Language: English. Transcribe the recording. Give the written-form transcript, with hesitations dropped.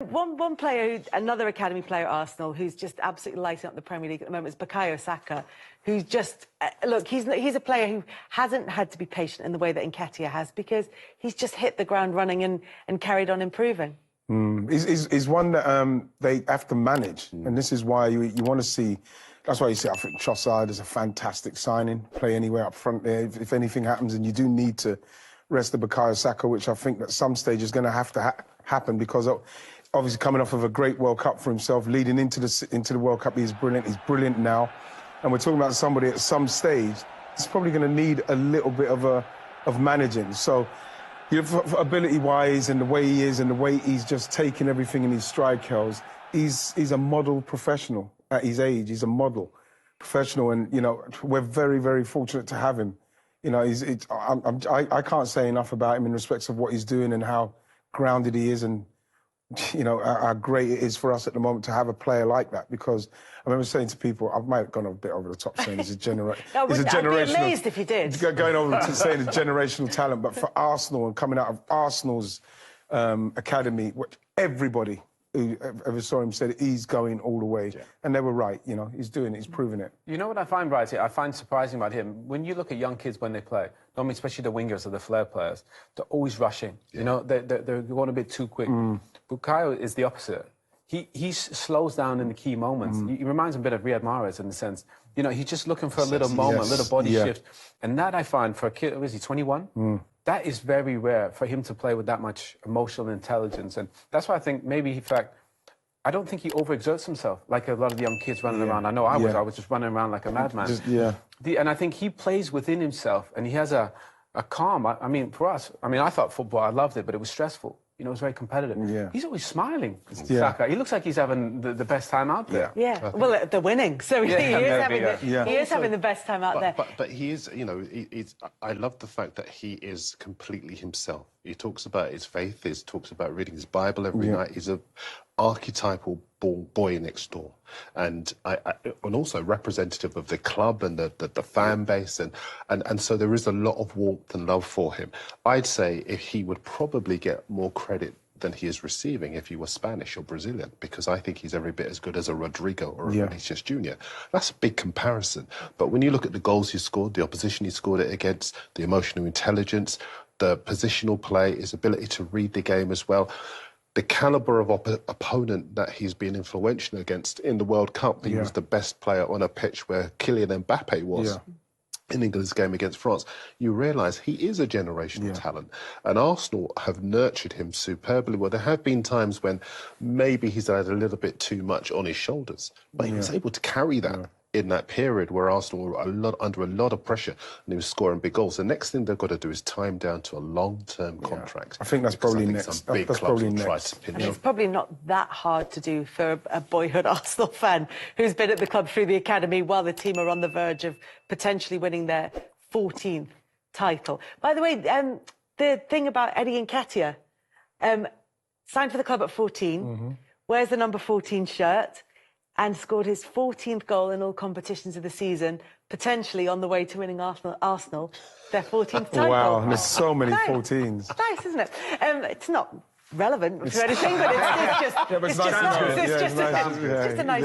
One player, another academy player at Arsenal, who's just absolutely lighting up the Premier League at the moment is Bukayo Saka, who's just look, he's a player who hasn't had to be patient in the way that Nketiah has, because he's just hit the ground running and carried on improving. He's one that they have to manage, and this is why you want to see. That's why you see, I think Trossard is a fantastic signing. Play anywhere up front there if anything happens, and you do need to rest the Bukayo Saka, which I think at some stage is going to have to happen, because obviously coming off of a great World Cup for himself, leading into the World Cup, he's brilliant. He's brilliant now, and we're talking about somebody at some stage that's probably going to need a little bit of managing. So, you know, for ability-wise and the way he is and the way he's just taking everything in his stride, Kels, he's a model professional at his age. He's a model professional, and you know we're very, very fortunate to have him. You know, I can't say enough about him in respects of what he's doing and how grounded he is, and you know how great it is for us at the moment to have a player like that. Because I remember saying to people, I might have gone a bit over the top saying he's a generational. I'd be amazed if you did. Going over to saying a generational talent, but for Arsenal and coming out of Arsenal's academy, everybody who ever saw him said he's going all the way, and they were right. You know, he's doing it, he's proving it. You know what I find, Wrighty? I find surprising about him, when you look at young kids when they play, normally especially the wingers or the flair players, they're always rushing. You know, they're going a bit too quick. Bukayo is the opposite. He slows down in the key moments. He reminds me a bit of Riyad Mahrez in the sense, you know, he's just looking for a little moment, a little body shift. And that I find for a kid, is he 21? That is very rare for him to play with that much emotional intelligence. And that's why I think maybe, in fact, I don't think he overexerts himself like a lot of the young kids running around. I know I was just running around like a madman. And I think he plays within himself, and he has a calm. I mean, for us, I mean, I thought football, I loved it, but it was stressful. You know, it was very competitive. He's always smiling, Saka. He looks like he's having the best time out there. Well, they're winning, so he is having the best time out there. But he is, you know, I love the fact that he is completely himself. He talks about his faith, he talks about reading his Bible every night. He's a archetypal boy next door, and also representative of the club and the fan base, and so there is a lot of warmth and love for him. I'd say if he would probably get more credit than he is receiving if he was Spanish or Brazilian, because I think he's every bit as good as a Rodrigo or a Vinicius Jr. That's a big comparison. But when you look at the goals he scored, the opposition he scored it against, the emotional intelligence, the positional play, his ability to read the game as well, the calibre of opponent that he's been influential against in the World Cup. He was the best player on a pitch where Kylian Mbappe was in England's game against France. You realise he is a generational talent, and Arsenal have nurtured him superbly. Well, there have been times when maybe he's had a little bit too much on his shoulders, but he was able to carry that in that period where Arsenal were under a lot of pressure and he was scoring big goals. The next thing they've got to do is tie him down to a long-term contract. I think that's probably next. That's probably next. And it's probably not that hard to do for a boyhood Arsenal fan who's been at the club through the academy while the team are on the verge of potentially winning their 14th title. By the way, the thing about Eddie Nketiah, signed for the club at 14, wears the number 14 shirt, and scored his 14th goal in all competitions of the season, potentially on the way to winning Arsenal their 14th title. Wow, there's so many 14s. It's nice, isn't it? It's not relevant to anything, but it's just a nice